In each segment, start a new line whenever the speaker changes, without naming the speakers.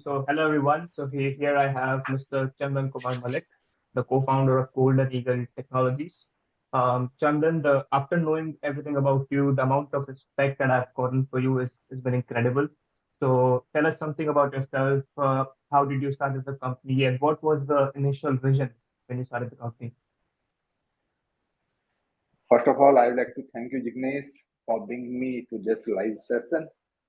So hello everyone. So here I have Mr. Chandan Kumar Malik, the co-founder of Golden Eagle Technologies. Chandan, after knowing everything about you, the amount of respect that I've gotten for you has been incredible. So tell us something about yourself. How did you start the company, and what was the initial vision when you started the company?
First of all, I would like to thank you, Jignesh, for bringing me to this live session.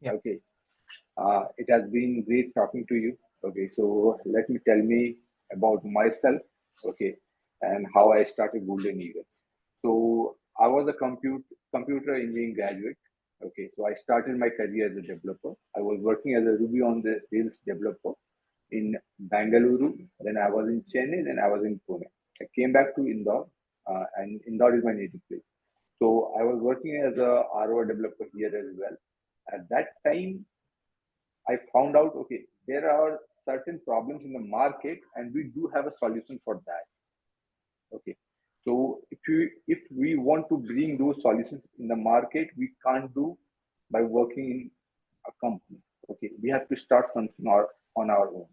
Yeah.
Okay, it has been great talking to you. Okay, so let me tell me about myself. Okay, and how I started Golden Eagle. So I was a computer engineering graduate. Okay, so I started my career as a developer. I was working as a Ruby on the Rails developer in Bangalore. Then I was in Chennai. Then I was in Pune. I came back to Indore, and Indore is my native place. So I was working as a RO developer here as well. At that time, I found out, okay, there are certain problems in the market, and we do have a solution for that. Okay, so if we want to bring those solutions in the market, we can't do by working in a company. Okay, we have to start something on our own.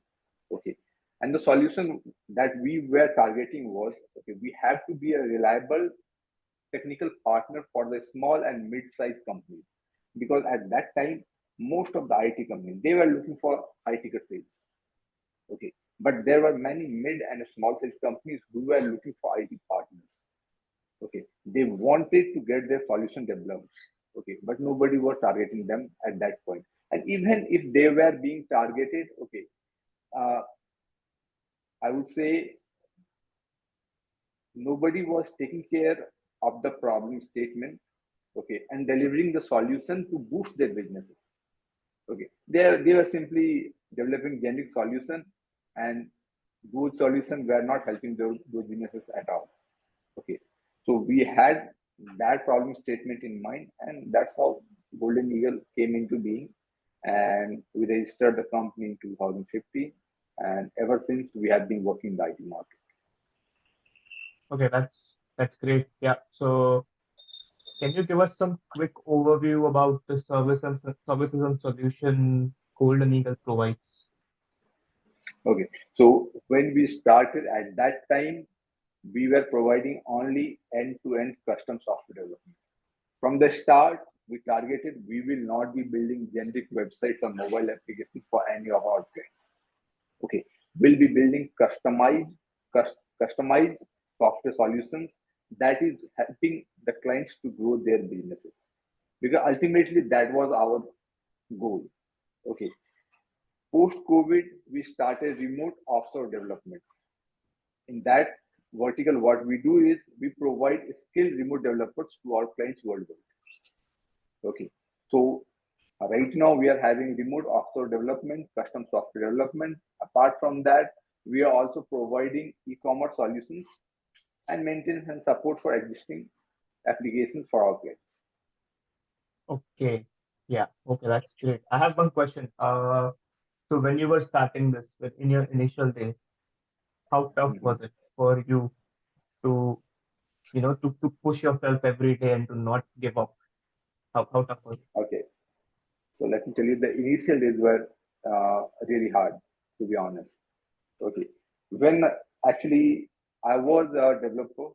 Okay, and the solution that we were targeting was, okay, we have to be a reliable technical partner for the small and mid-sized companies, because at that time most of the IT companies, they were looking for high ticket sales. Okay, but there were many mid and small size companies who were looking for IT partners. Okay, they wanted to get their solution developed. Okay, but nobody was targeting them at that point. And even if they were being targeted, okay, uh, I would say nobody was taking care of the problem statement, okay, and delivering the solution to boost their businesses. Okay, they were simply developing generic solution, and those solutions were not helping those businesses at all. Okay, so we had that problem statement in mind, and that's how Golden Eagle came into being. And we registered the company in 2015, and ever since we have been working in the IT market.
Okay, that's great. Yeah. So can you give us some quick overview about the services and solution Golden Eagle provides?
Okay, so when we started at that time, we were providing only end-to-end custom software development. From the start, we targeted we will not be building generic websites or mobile applications for any of our clients. Okay, we'll be building customized software solutions that is helping the clients to grow their businesses. Because ultimately that was our goal. Okay, post-COVID, we started remote offshore development. In that vertical, what we do is we provide skilled remote developers to our clients worldwide. Okay, so right now we are having remote offshore development, custom software development. Apart from that, we are also providing e-commerce solutions and maintenance and support for existing applications for our clients.
Okay. Yeah. Okay, that's great. I have one question. So when you were starting this, in your initial days, how tough
Mhm.
was it for you to, to push yourself every day and to not give up? How tough was it?
Okay, so let me tell you, the initial days were really hard, to be honest. Okay, when actually I was a developer,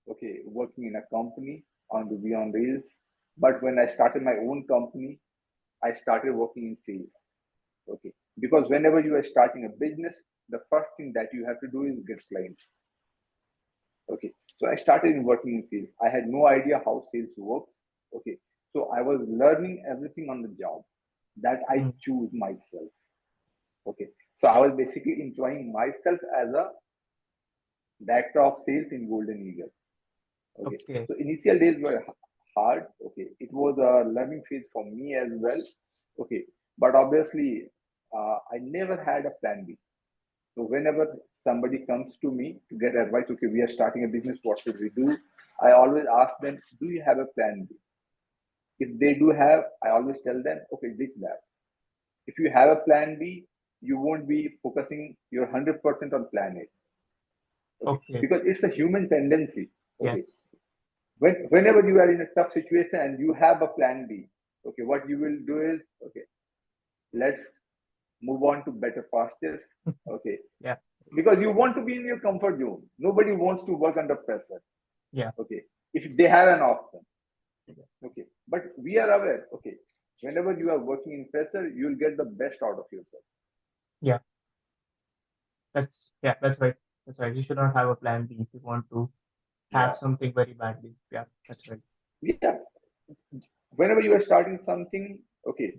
okay, working in a company on Ruby on Rails, but when I started my own company, I started working in sales. Okay, because whenever you are starting a business, the first thing that you have to do is get clients. Okay, so I started working in sales. I had no idea how sales works. Okay, so I was learning everything on the job that I
Mm.
choose myself. Okay, so I was basically employing myself as a director of sales in Golden Eagle. Okay,
Okay.
so initial days were hard. Okay, it was a learning phase for me as well. Okay, but obviously, I never had a plan B. So whenever somebody comes to me to get advice, okay, we are starting a business, what should we do? I always ask them, do you have a plan B? If they do have, I always tell them, okay, this, that. If you have a plan B, you won't be focusing your 100% on plan A. Okay,
Okay.
because it's a human tendency. Okay,
Yes.
whenever you are in a tough situation and you have a plan B, okay, what you will do is, okay, let's move on to better pastures. Okay,
Yeah.
because you want to be in your comfort zone. Nobody wants to work under pressure.
Yeah.
Okay, if they have an option.
Yeah.
Okay, but we are aware. Okay, whenever you are working in pressure, you will get the best out of yourself.
Yeah. That's right. That's right. You should not have a plan B if you want to have
Yeah,
something very badly. Yeah, that's right.
yeah. Whenever you are starting something, okay,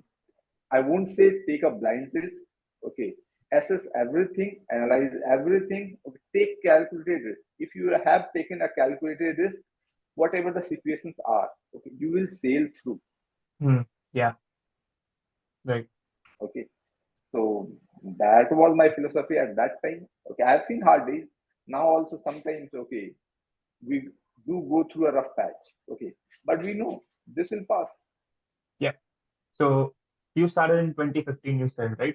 I won't say take a blind risk. Okay, assess everything, analyze everything. Okay, take calculated risk. If you have taken a calculated risk, whatever the situations are, okay, you will sail through.
Hmm. Yeah, right.
Okay, so that was my philosophy at that time. Okay, I've seen hard days. Now also sometimes, okay, we do go through a rough patch. Okay, but we know this will pass.
Yeah. So you started in 2015, you said, right?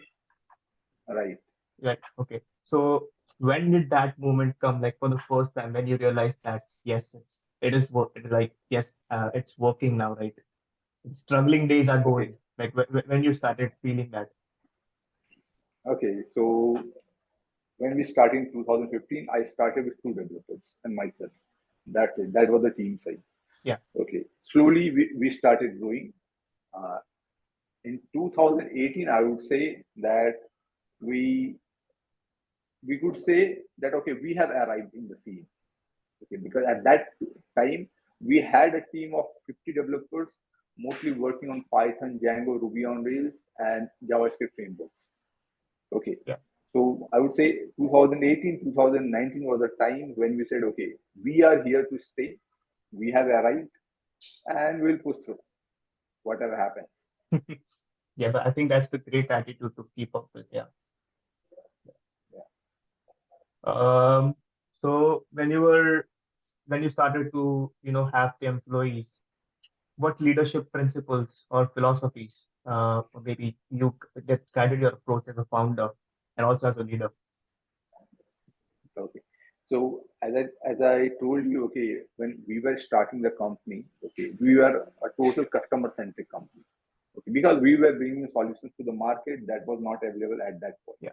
Right.
Right. Okay. So when did that moment come, like for the first time, when you realized that yes, it is work, like yes, it's working now, right? Struggling days are
Okay.
going. Like when you started feeling that.
Okay. So when we started in 2015, I started with two developers and myself. That's it. That was the team size.
Yeah.
Okay. Slowly we started growing. Uh, in 2018, I would say that we we could say that okay, we have arrived in the scene. Okay, because at that time we had a team of 50 developers, mostly working on Python, Django, Ruby on Rails, and JavaScript frameworks. Okay,
Yeah.
so I would say 2018, 2019 was the time when we said, okay, we are here to stay. We have arrived, and we'll push through whatever happens.
Yeah, but I think that's the great attitude to keep up with. Yeah.
Yeah.
Um, so when you started to, have the employees, what leadership principles or philosophies, or maybe that guided your approach as a founder and also as a leader?
Okay. So as I told you, okay, when we were starting the company, okay, we were a total customer centric company. Okay, because we were bringing solutions to the market that was not available at that point.
Yeah.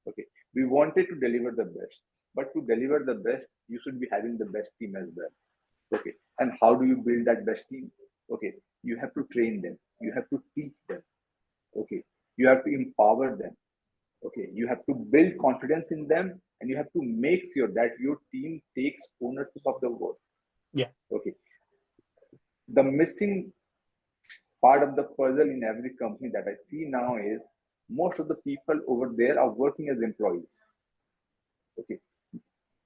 Okay, we wanted to deliver the best, but to deliver the best, you should be having the best team as well. Okay, and how do you build that best team? Okay, you have to train them, you have to teach them. Okay, you have to empower them. Okay, you have to build confidence in them, and you have to make sure that your team takes ownership of the work.
Yeah.
Okay, the missing part of the puzzle in every company that I see now is most of the people over there are working as employees. Okay,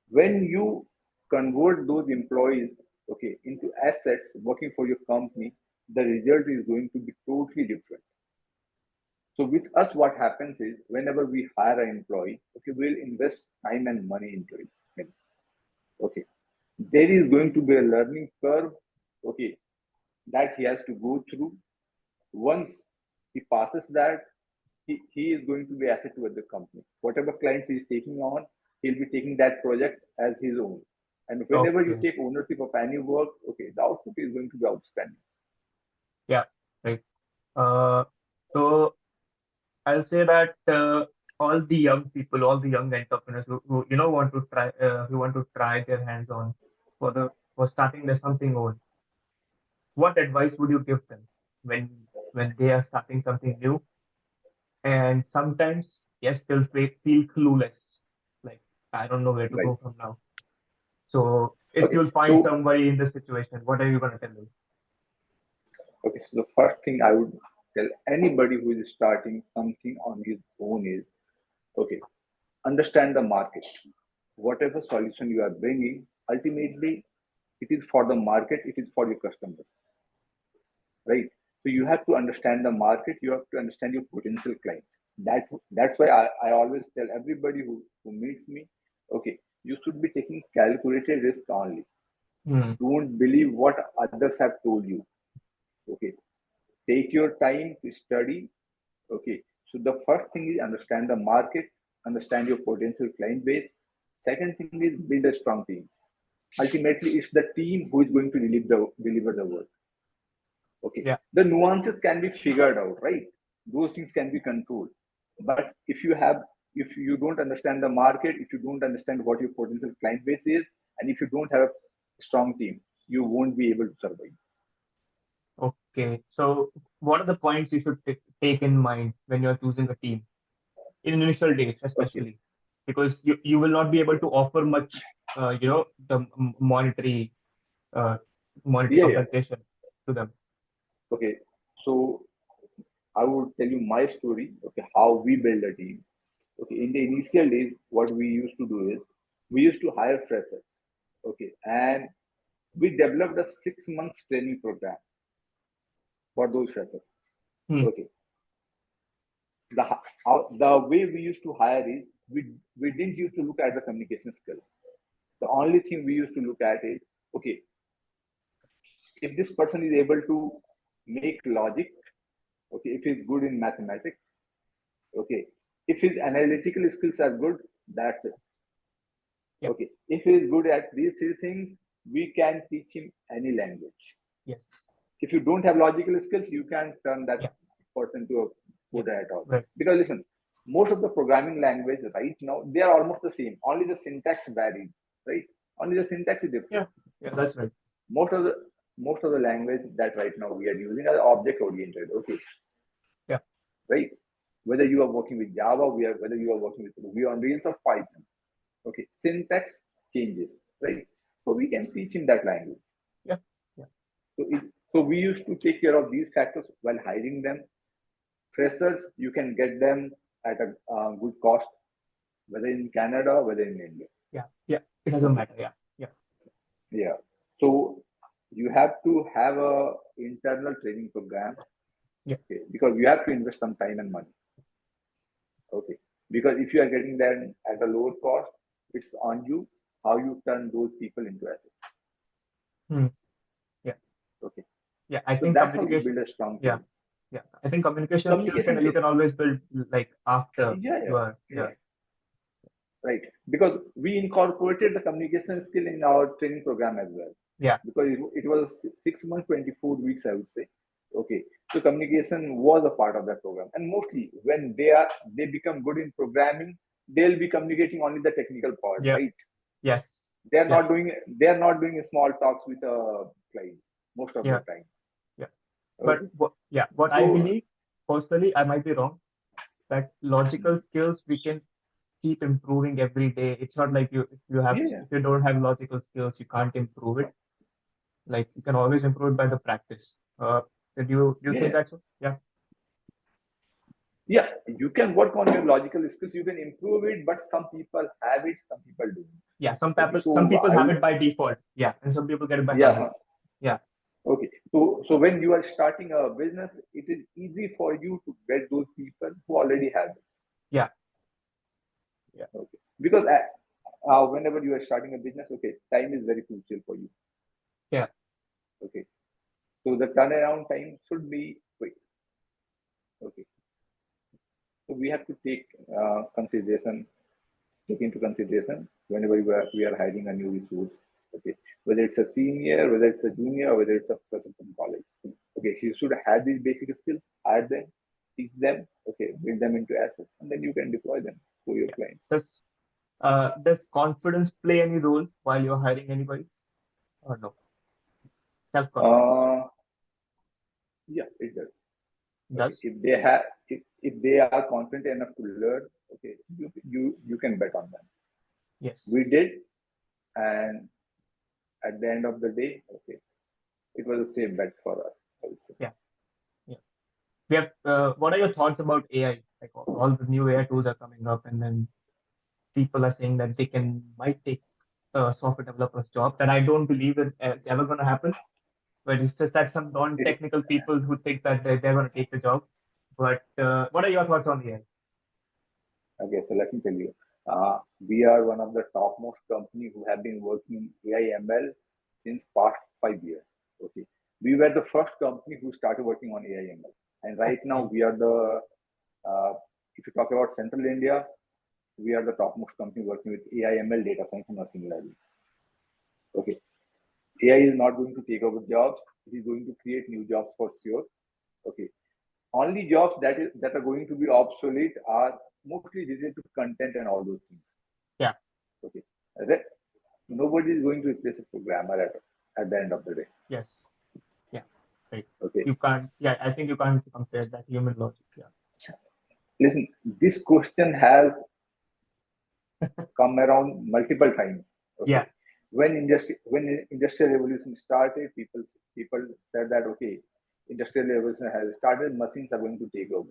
when you convert those employees, okay, into assets working for your company, the result is going to be totally different. So with us, what happens is whenever we hire an employee, okay, we'll invest time and money into it. Okay, there is going to be a learning curve, okay, that he has to go through. Once he passes that, he is going to be asset to the company. Whatever clients he is taking on, he'll be taking that project as his own. And whenever you
Okay.
take ownership of any work, okay, the output is going to be outstanding.
Yeah. Right. Uh, so I'll say that all the young people, all the young entrepreneurs who who want to try their hands on for starting their something own, what advice would you give them when they are starting something new? And sometimes, yes, they'll feel clueless, like I don't know where to
Right.
go from now. So if
Okay.
you'll find
So
somebody in this situation, what are you gonna tell them?
okay, so the first thing I would tell anybody who is starting something on his own is okay, understand the market. Whatever solution you are bringing, ultimately, it is for the market, it is for your customers, right? So you have to understand the market, you have to understand your potential client. That's why I always tell everybody who meets me, okay, you should be taking calculated risk only.
Hmm.
Don't believe what others have told you. Okay, take your time to study. Okay, so the first thing is understand the market, understand your potential client base. Second thing is build a strong team. Ultimately, it's the team who is going to deliver the work. Okay,
Yeah.
the nuances can be figured out, right? Those things can be controlled. But if you don't understand the market, if you don't understand what your potential client base is, and if you don't have a strong team, you won't be able to survive.
Okay. So what are the points you should take in mind when you're choosing a team in initial days,
Okay.
especially because you will not be able to offer much, the uh, monetary
Yeah, yeah.
compensation to them.
Okay. So I would tell you my story. Okay, how we build a team. Okay, in the initial days, what we used to do is we used to hire freshers. Okay, and we developed a 6 months training program for those freshers.
Hmm.
Okay, the way we used to hire is we didn't used to look at the communication skill. The only thing we used to look at is, okay, if this person is able to make logic, okay, if he's good in mathematics, okay, if his analytical skills are good, that's it.
Yeah.
Okay, if he is good at these three things, we can teach him any language.
Yes.
If you don't have logical skills, you can't turn that
Yeah.
person to a
Yeah.
good at all.
Right.
Because listen, most of the programming language right now, they are almost the same. Only the syntax varied, right? Only the syntax is different.
Yeah. Yeah. That's right.
Most of the most of the language that right now we are using are object oriented. Okay,
Yeah.
right? Whether you are working with Java, whether you are working with Ruby on Rails or Python, okay, syntax changes, right? So we can teach in that language.
Yeah. Yeah.
So we used to take care of these factors while hiring them. Freshers, you can get them at a good cost, whether in Canada, whether in India.
Yeah. Yeah. It doesn't
Okay,
matter. Yeah. Yeah.
yeah. So you have to have a internal training program,
Yeah.
okay, because you have to invest some time and money. Okay, because if you are getting them at a lower cost, it's on you how you turn those people into assets.
Hmm. Yeah.
Okay,
Yeah. I
so
think
that's how you
communication.
build a strong
Yeah.
team.
Yeah. I think communication skills
Communication,
can you can always build like after
yeah,
you
yeah,
are. Yeah.
right, right. Because we incorporated the communication skill in our training program as well.
Yeah.
Because it was 6 months, 24 weeks, I would say. Okay, so communication was a part of that program, and mostly when they become good in programming, they'll be communicating only the technical part,
Yeah.
right?
Yes.
They're
Yeah.
not doing they're not doing small talks with a client most of the
Yeah.
time.
Yeah. But
Okay,
what I
so
believe personally, I might be wrong, that logical skills we can keep improving every day. It's not like
yeah, yeah,
if you don't have logical skills, you can't improve it. Like you can always improve it by the practice. Do you think
yeah,
that's so? Yeah.
yeah. You can work on your logical skills. You can improve it, but some people have it, some people don't.
Yeah.
Okay,
Some
so
people
I
have
would,
it by default. Yeah, and some people get it by habit.
yeah.
Yeah.
Okay, so when you are starting a business, it is easy for you to get those people who already have it.
Yeah. Yeah.
Okay, because whenever you are starting a business, okay, time is very crucial for you.
Yeah.
Okay, so the turnaround time should be quick. Okay, so we have to take into consideration whenever we are hiring a new resource. Okay, whether it's a senior, whether it's a junior, whether it's a person from college. Okay, so you should have these basic skills, hire them, teach them, okay, build them into assets, and then you can deploy them to your
Yeah.
clients.
Does confidence play any role while you're hiring anybody or no? Self-confidence
Uh, yeah, it does. Okay,
does.
if they are confident enough to learn, okay, you can bet on them.
Yes.
We did, and at the end of the day, okay, it was a safe bet for us, I would say.
Yeah. Yeah. What are your thoughts about AI? Like all the new AI tools are coming up, and then people are saying that they might take software developers' job. That I don't believe it's ever going to happen. But it's just that some
It,
non-technical people who think that they're going to take the job. But what are your thoughts on AI?
okay, so let me tell you, we are one of the topmost company who have been working in AI ML since past 5 years. Okay, we were the first company who started working on AI ML, and right now
Okay.
we are the if you talk about Central India, we are the topmost company working with AI ML data science and machine learning. Okay, AI is not going to take over jobs; it is going to create new jobs for sure. Okay, only jobs that are going to be obsolete are mostly related to content and all those things.
Yeah.
Okay. Re- Nobody is going to replace a programmer at the end of the day.
Yes. Yeah. Right.
Okay.
You can't. Yeah. I think you can't compare that human logic. Yeah.
Listen, this question has come around multiple times. Okay.
Yeah.
When industrial revolution started, people said that okay, industrial revolution has started, machines are going to take over.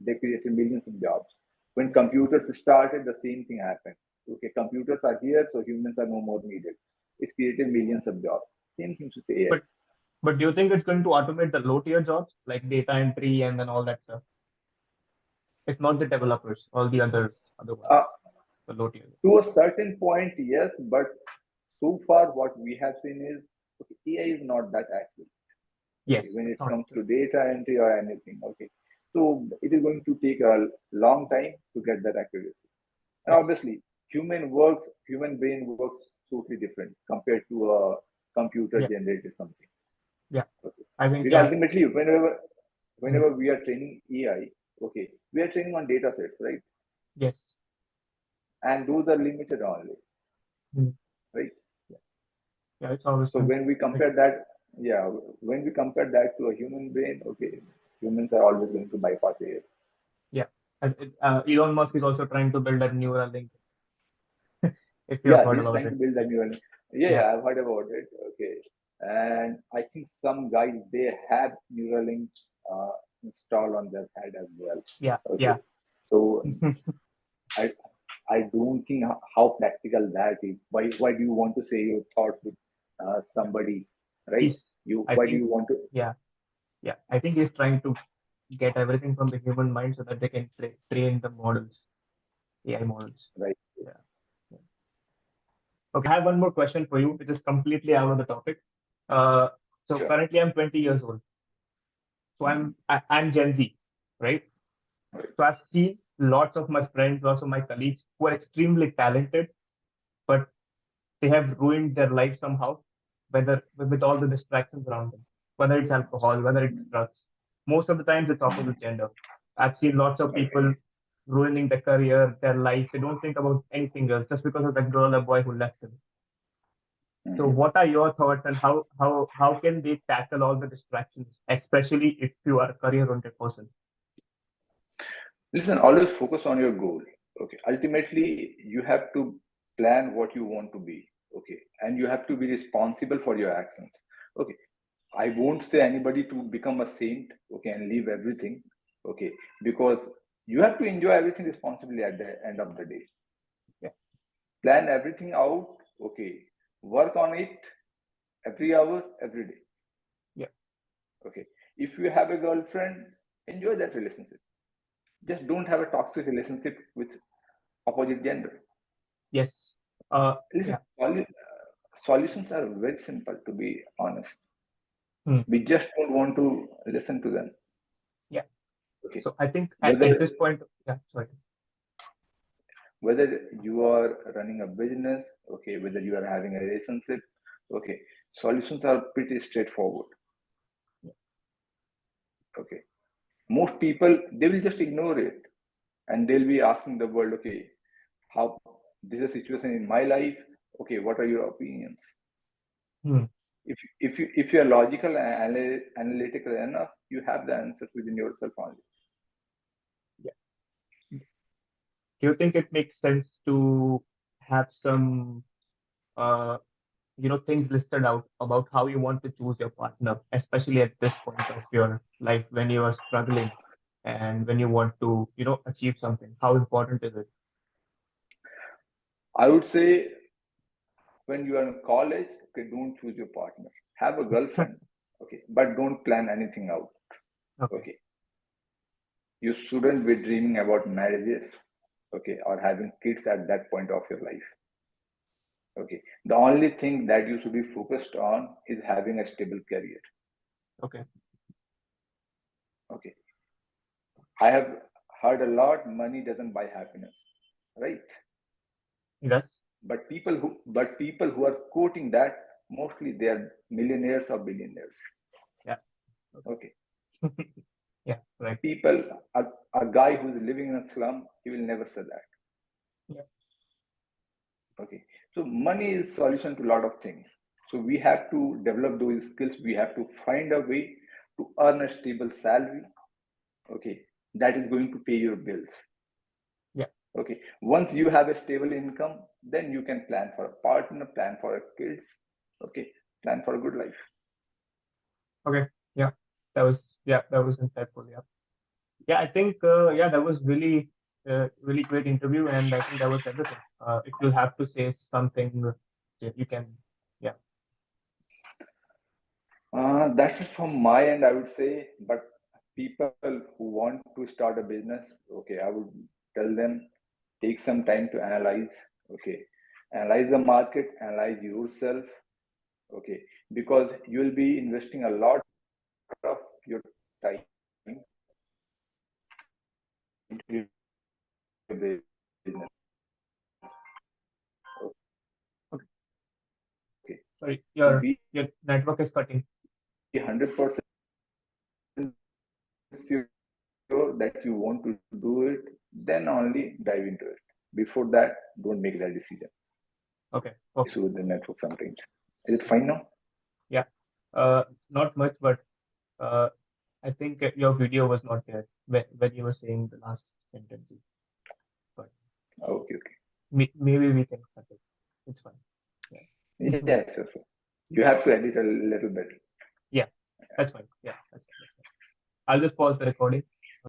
They created millions of jobs. When computers started, the same thing happened. Okay, computers are here, so humans are no more needed. It created millions of jobs. Same thing with AI.
But do you think it's going to automate the low tier jobs like data entry and then all that stuff? It's not the developers, all the other ones,
Uh,
the low tier.
to a certain point, yes, but so far what we have seen is okay, AI is not that accurate. Okay,
Yes.
when
It's
it
not
comes to
accurate.
data entry or anything. Okay, so it is going to take a long time to get that accuracy. And
Yes.
obviously, human brain works totally different compared to a computer
Yeah.
generated something.
Yeah.
Okay.
I think
Because
yeah.
ultimately,
Mm.
whenever we are training AI, okay, we are training on data sets, right?
Yes.
And those are limited only,
Mm.
right?
Yeah. Yeah. It's always
So
going to
when we
like
compare that, yeah, when we compare that to a human brain, okay, humans are always going to bypass AI.
yeah. Elon Musk is also trying to build a neural link. If you have
Yeah,
heard
he's
about
trying
it.
to build a neural.
Yeah.
Yeah, I've heard about it. Okay, and I think some guys they have Neuralink uh, installed on their head as well.
Yeah.
Okay,
Yeah.
so I I don't think how practical that is. Why do you want to say your thoughts with
Yeah.
somebody, right?
He's.
You
I
why do
think.
you want to
Yeah. Yeah. I think he's trying to get everything from the human mind so that they can train the models, AI models.
right?
Yeah. Yeah. Okay, I have one more question for you, which is completely out of the topic. Uh, so
Sure.
currently I'm 20 years old. So
Mhm.
I'm Gen Z, right?
Right.
So I've seen lots of my friends, lots of my colleagues who are extremely talented, but they have ruined their life somehow, whether with all the distractions around them, whether it's alcohol, whether it's drugs. Most of the times it's opposite gender. I've seen lots of
Okay.
people ruining their career, their life. They don't think about anything else just because of that girl or boy who left them. So
Mhm.
what are your thoughts and how can they tackle all the distractions, especially if you are a career-oriented person?
Listen, always focus on your goal. Okay. Ultimately, you have to plan what you want to be. Okay. And you have to be responsible for your actions. Okay. I won't say anybody to become a saint, okay, and leave everything, okay, because you have to enjoy everything responsibly at the end of the day.
Yeah.
Plan everything out, okay, work on it every hour, every day,
Yeah.
okay. If you have a girlfriend, enjoy that relationship. Just don't have a toxic relationship with opposite gender.
Yes.
Listen,
Yeah.
solutions are very simple, to be honest.
Hmm.
We just don't want to listen to them,
Yeah.
okay.
So I think at
Whether
this point, yeah, sorry.
whether you are running a business, okay, whether you are having a relationship, okay, solutions are pretty straightforward.
Yeah.
Okay, most people they will just ignore it and they'll be asking the world, okay, how this is a situation in my life, okay, what are your opinions?
Hmm.
If you are logical and analytical enough, you have the answers within yourself only.
Yeah. Do you think it makes sense to have some things listed out about how you want to choose your partner, especially at this point of your life when you are struggling and when you want to, achieve something? How important is it?
I would say when you are in college, okay, don't choose your partner. Have a girlfriend, okay, but don't plan anything out.
Okay.
Okay, you shouldn't be dreaming about marriages, okay, or having kids at that point of your life. Okay, the only thing that you should be focused on is having a stable career.
Okay.
Okay, I have heard a lot money doesn't buy happiness, right?
Yes.
But people who are quoting that, mostly they are millionaires or billionaires.
Yeah. Okay.
Okay,
Yeah, right.
People, a guy who is living in a slum, he will never say that.
Yeah.
Okay. So money is solution to a lot of things. So we have to develop those skills. We have to find a way to earn a stable salary. Okay. That is going to pay your bills.
Yeah.
Okay. Once you have a stable income, then you can plan for a partner, plan for a kids. Okay. Plan for a good life.
Okay. Yeah. That was insightful. Yeah. Yeah, I think that was really great interview, and I think that was everything. If you'll have to say something, you can. Yeah.
That's it from my end, I would say. But people who want to start a business, okay, I would tell them take some time to analyze. Okay, analyze the market, analyze yourself. Okay, because you will be investing a lot of your time into your business.
Okay.
Okay,
Sorry,
so be
your network is cutting.
100% sure that you want to do it, then only dive into it. Before that, don't make that decision.
Okay. Okay.
Issue with the network sometimes. Is it fine now?
Yeah. Not much, but uh, I think your video was not there when you were saying the last sentences. But
Okay, okay.
maybe we can cut it. It's fine. Yeah.
Yes, yes, yes. You have to edit a little bit.
Yeah. That's fine. Yeah. That's fine. That's fine. I'll just pause the recording.